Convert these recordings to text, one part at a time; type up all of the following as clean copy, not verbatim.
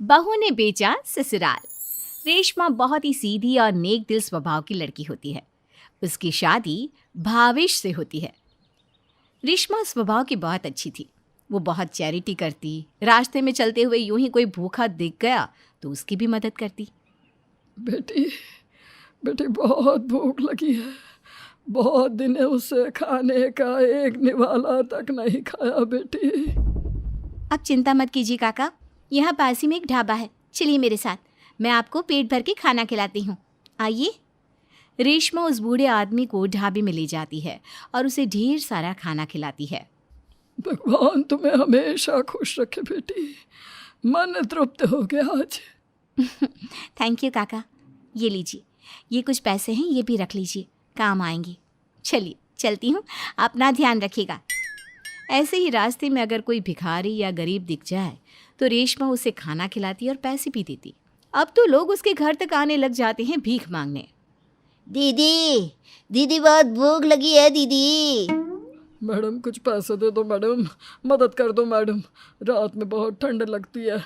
बहू ने बेचा ससुराल। रेशमा बहुत ही सीधी और नेक दिल स्वभाव की लड़की होती है। उसकी शादी भावेश से होती है। रेशमा स्वभाव की बहुत अच्छी थी। वो बहुत चैरिटी करती, रास्ते में चलते हुए यूं ही कोई भूखा दिख गया तो उसकी भी मदद करती। बेटी बेटी बहुत भूख लगी है। बहुत दिन है उसे खाने का एक निवाला तक नहीं खाया बेटी। अब चिंता मत कीजिए काका, यहाँ पास ही में एक ढाबा है, चलिए मेरे साथ, मैं आपको पेट भर के खाना खिलाती हूँ, आइए। रेशमा उस बूढ़े आदमी को ढाबे में ले जाती है और उसे ढेर सारा खाना खिलाती है। भगवान तुम्हें हमेशा खुश रखे बेटी, मन तृप्त हो गया आज। थैंक यू काका, ये लीजिए, ये कुछ पैसे हैं, ये भी रख लीजिए, काम आएंगे। चलिए चलती हूँ, अपना ध्यान रखिएगा। ऐसे ही रास्ते में अगर कोई भिखारी या गरीब दिख जाए तो रेशमा उसे खाना खिलाती और पैसे भी देती। अब तो लोग उसके घर तक आने लग जाते हैं भीख मांगने। दीदी दीदी बहुत भूख लगी है दीदी। मैडम कुछ पैसे दे दो मैडम, मदद कर दो मैडम, रात में बहुत ठंड लगती है,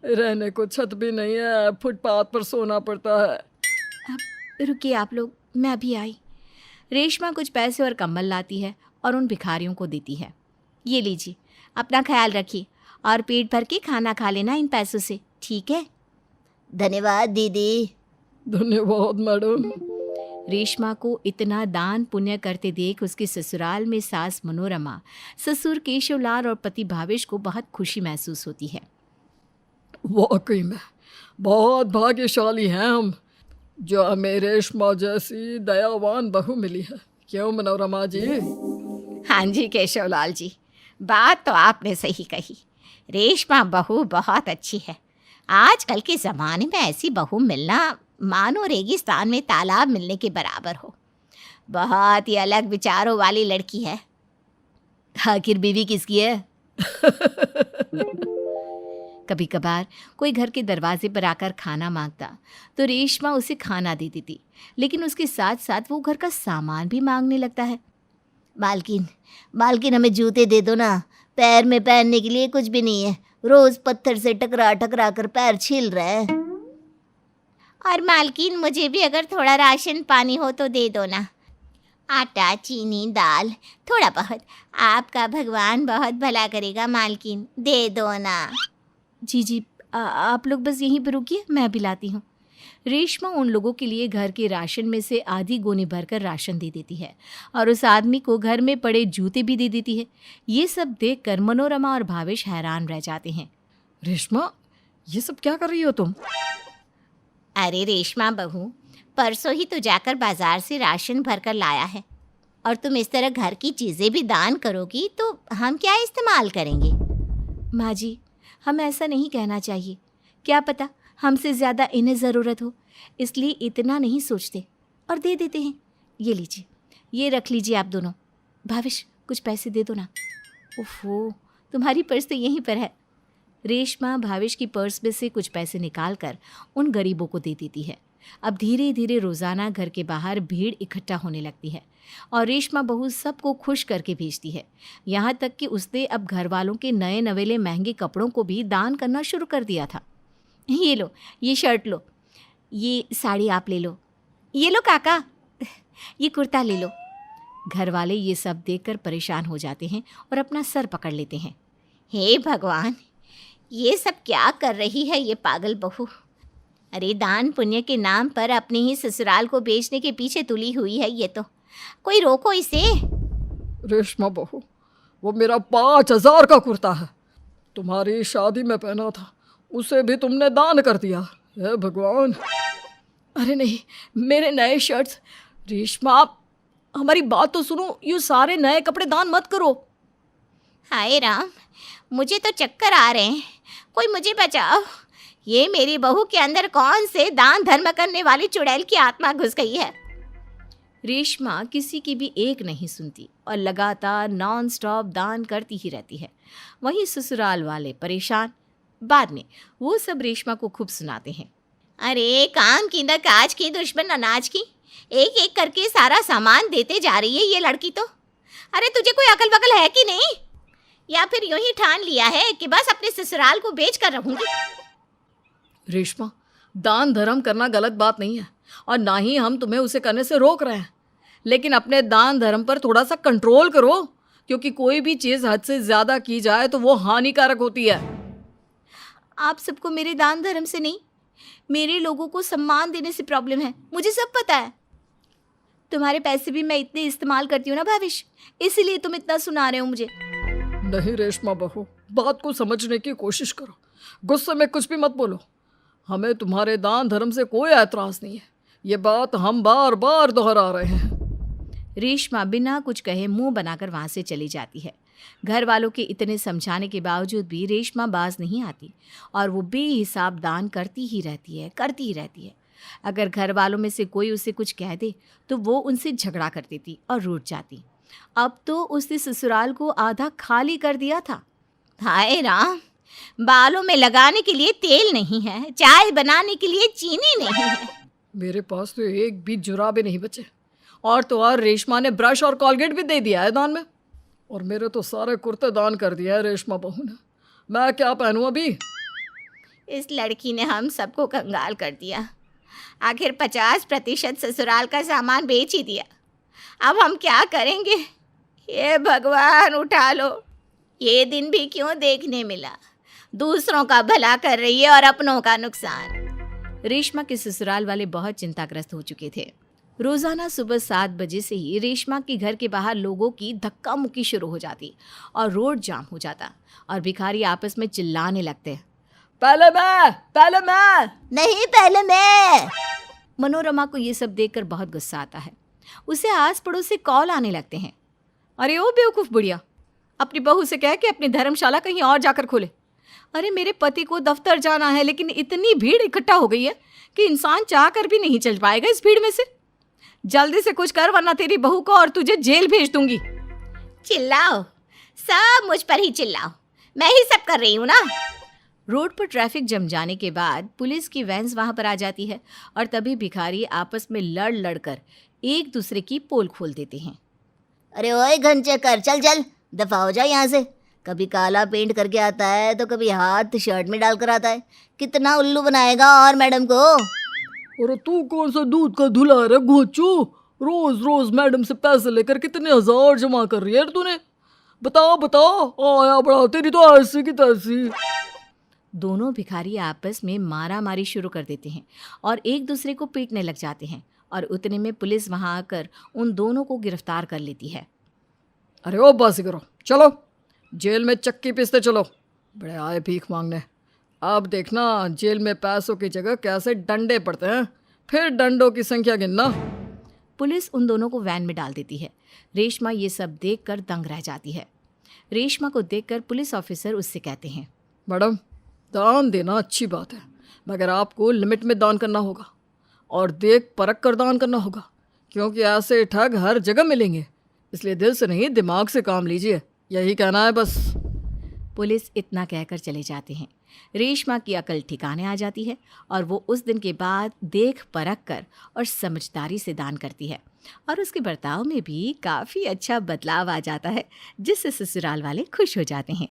रहने को छत भी नहीं है, फुटपाथ पर सोना पड़ता है। अब रुकिए आप लोग, मैं अभी आई। रेशमा कुछ पैसे और कंबल लाती है और उन भिखारियों को देती है। ये लीजिए, अपना ख्याल रखिए और पेट भर के खाना खा लेना इन पैसों से, ठीक है? धन्यवाद दीदी। धन्यवाद मैडम। रेशमा को इतना दान पुण्य करते देख उसके ससुराल में सास मनोरमा, ससुर केशवलाल और पति भावेश को बहुत खुशी महसूस होती है। वाकई में बहुत भाग्यशाली हैं हम, जो हमें रेशमा जैसी दयावान बहू मिली है। क्यों मनोरमा जी? हाँ जी केशवलाल जी, बात तो आपने सही कही। रेशमा बहू बहुत अच्छी है। आजकल के ज़माने में ऐसी बहू मिलना मानो रेगिस्तान में तालाब मिलने के बराबर हो। बहुत ही अलग विचारों वाली लड़की है। आखिर बीवी किसकी है? कभी कभार कोई घर के दरवाजे पर आकर खाना मांगता तो रेशमा उसे खाना दे देती, लेकिन उसके साथ साथ वो घर का सामान भी मांगने लगता है। मालकिन हमें जूते दे दो ना, पैर में पहनने के लिए कुछ भी नहीं है, रोज पत्थर से टकरा टकरा कर पैर छील रहे हैं। और मालकिन मुझे भी अगर थोड़ा राशन पानी हो तो दे दो ना, आटा चीनी दाल थोड़ा बहुत, आपका भगवान बहुत भला करेगा मालकिन, दे दो ना। जी जी, आप लोग बस यहीं पर रुकिए, मैं अभी लाती हूँ। रेशमा उन लोगों के लिए घर के राशन में से आधी गोनी भरकर राशन दे देती है और उस आदमी को घर में पड़े जूते भी दे देती है। ये सब देखकर मनोरमा और भावेश हैरान रह जाते हैं। रेशमा, ये सब क्या कर रही हो तुम? अरे रेशमा बहू, परसों ही तो जाकर बाजार से राशन भरकर लाया है, और तुम इस तरह घर की चीज़ें भी दान करोगी तो हम क्या इस्तेमाल करेंगे? माँ जी, हमें ऐसा नहीं कहना चाहिए, क्या पता हमसे ज़्यादा इन्हें ज़रूरत हो, इसलिए इतना नहीं सोचते और दे देते हैं। ये लीजिए, ये रख लीजिए आप दोनों। भावेश, कुछ पैसे दे दो ना। ओहो, तुम्हारी पर्स तो यहीं पर है। रेशमा भावेश की पर्स में से कुछ पैसे निकालकर उन गरीबों को दे देती है। अब धीरे धीरे रोज़ाना घर के बाहर भीड़ इकट्ठा होने लगती है और रेशमा बहू सबको खुश करके भेजती है। यहाँ तक कि उसने अब घर वालों के नए नवेले महंगे कपड़ों को भी दान करना शुरू कर दिया था। ये लो, ये शर्ट लो, ये साड़ी आप ले लो, ये लो काका, ये कुर्ता ले लो। घर वाले ये सब देखकर परेशान हो जाते हैं और अपना सर पकड़ लेते हैं। हे भगवान, ये सब क्या कर रही है ये पागल बहू? अरे दान पुण्य के नाम पर अपने ही ससुराल को बेचने के पीछे तुली हुई है ये तो, कोई रोको इसे। रेशमा बहू, वो मेरा 5,000 का कुर्ता है, तुम्हारी शादी में पहना था, उसे भी तुमने दान कर दिया। हे भगवान। अरे नहीं, मेरे नए शर्ट्स। रेशमा, हमारी बात तो सुनो, ये सारे नए कपड़े दान मत करो। हाय राम, मुझे तो चक्कर आ रहे हैं, कोई मुझे बचाओ। ये मेरी बहू के अंदर कौन से दान धर्म करने वाली चुड़ैल की आत्मा घुस गई है? रेशमा किसी की भी एक नहीं सुनती और लगातार नॉन स्टॉप दान करती ही रहती है। वहीं ससुराल वाले परेशान। बाद में वो सब रेशमा को खूब सुनाते हैं। अरे काम की न काज की, दुश्मन अनाज की, एक एक करके सारा सामान देते जा रही है ये लड़की तो। अरे तुझे कोई अकल वकल है कि नहीं? या फिर यूं ही ठान लिया है कि बस अपने ससुराल को बेच कर रहूंगी? रेशमा, दान धर्म करना गलत बात नहीं है और ना ही हम तुम्हें उसे करने से रोक रहे हैं, लेकिन अपने दान धर्म पर थोड़ा सा कंट्रोल करो, क्योंकि कोई भी चीज़ हद से ज़्यादा की जाए तो वो हानिकारक होती है। आप सबको मेरे दान धर्म से नहीं, मेरे लोगों को सम्मान देने से प्रॉब्लम है, मुझे सब पता है। तुम्हारे पैसे भी मैं इतने इस्तेमाल करती हूँ ना भाविश, इसीलिए तुम इतना सुना रहे हो मुझे। नहीं रेशमा बहू, बात को समझने की कोशिश करो, गुस्से में कुछ भी मत बोलो। हमें तुम्हारे दान धर्म से कोई ऐतराज़ नहीं है, ये बात हम बार बार दोहरा रहे हैं। रेशमा बिना कुछ कहे मुंह बनाकर वहाँ से चली जाती है। घर वालों के इतने समझाने के बावजूद भी रेशमा बाज नहीं आती और वो बेहिसाब दान करती ही रहती है। अगर घर वालों में से कोई उसे कुछ कह दे तो वो उनसे झगड़ा कर देती और रूठ जाती। अब तो उसने ससुराल को आधा खाली कर दिया था। हाय राम, बालों में लगाने के लिए तेल नहीं है, चाय बनाने के लिए चीनी नहीं है। मेरे पास तो एक भी जुराबे नहीं बचे, और तो और रेशमा ने ब्रश और कॉलगेट भी दे दिया है दान में, और मेरे तो सारे कुर्ते दान कर दिया है रेशमा बहू ने। मैं क्या पहनूं अभी? इस लड़की ने हम सबको कंगाल कर दिया। आखिर 50% ससुराल का सामान बेच ही दिया। अब हम क्या करेंगे? ये भगवान उठा लो, ये दिन भी क्यों देखने मिला। दूसरों का भला कर रही है और अपनों का नुकसान। रेशमा के ससुराल वाले बहुत चिंताग्रस्त हो चुके थे। रोज़ाना सुबह 7 बजे से ही रेशमा के घर के बाहर लोगों की धक्का मुक्की शुरू हो जाती और रोड जाम हो जाता और भिखारी आपस में चिल्लाने लगते, पहले मैं। नहीं, पहले मैं। मनोरमा को ये सब देखकर बहुत गुस्सा आता है। उसे आस पड़ोस से कॉल आने लगते हैं। अरे ओ बेवकूफ़ बुढ़िया, अपनी बहू से कह के अपनी धर्मशाला कहीं और जाकर खोले। अरे मेरे पति को दफ्तर जाना है, लेकिन इतनी भीड़ इकट्ठा हो गई है कि इंसान चाह कर भी नहीं चल पाएगा इस भीड़ में से। जल्दी से कुछ कर, वरना तेरी बहू को और तुझे जेल भेज दूंगी। चिल्लाओ, सब मुझ पर ही चिल्लाओ, मैं ही सब कर रही हूँ ना। रोड पर ट्रैफिक जम जाने के बाद पुलिस की वैन्स वहां पर आ जाती है और तभी भिखारी आपस में लड़ कर एक दूसरे की पोल खोल देते हैं। अरे ओए घनचक्कर, चल चल, दफा हो जा यहाँ से। कभी काला पेंट करके आता है तो कभी हाथ शर्ट में डालकर आता है। कितना उल्लू बनाएगा और मैडम को। और तू कौन सा दूध का धुला है घोचू? रोज रोज मैडम से पैसे लेकर कितने हजार जमा कर रही है तूने? बताओ। आया बड़ा तेरी तो ऐसी की तैसी। दोनों भिखारी आपस में मारा मारी शुरू कर देते हैं और एक दूसरे को पीटने लग जाते हैं और उतने में पुलिस वहां आकर उन दोनों को गिरफ्तार कर लेती है। अरे ओ बस करो, चलो जेल में चक्की पीसते चलो। बड़े आए भीख मांगने। अब देखना जेल में पैसों की जगह कैसे डंडे पड़ते हैं, फिर डंडों की संख्या गिनना। पुलिस उन दोनों को वैन में डाल देती है। रेशमा ये सब देखकर दंग रह जाती है। रेशमा को देखकर पुलिस ऑफिसर उससे कहते हैं, मैडम, दान देना अच्छी बात है, मगर आपको लिमिट में दान करना होगा और देख परख कर दान करना होगा, क्योंकि ऐसे ठग हर जगह मिलेंगे। इसलिए दिल से नहीं, दिमाग से काम लीजिए। यही कहना है बस। पुलिस इतना कहकर चले जाते हैं। रेशमा की अकल ठिकाने आ जाती है और वो उस दिन के बाद देख परख कर और समझदारी से दान करती है और उसके बर्ताव में भी काफ़ी अच्छा बदलाव आ जाता है, जिससे ससुराल वाले खुश हो जाते हैं।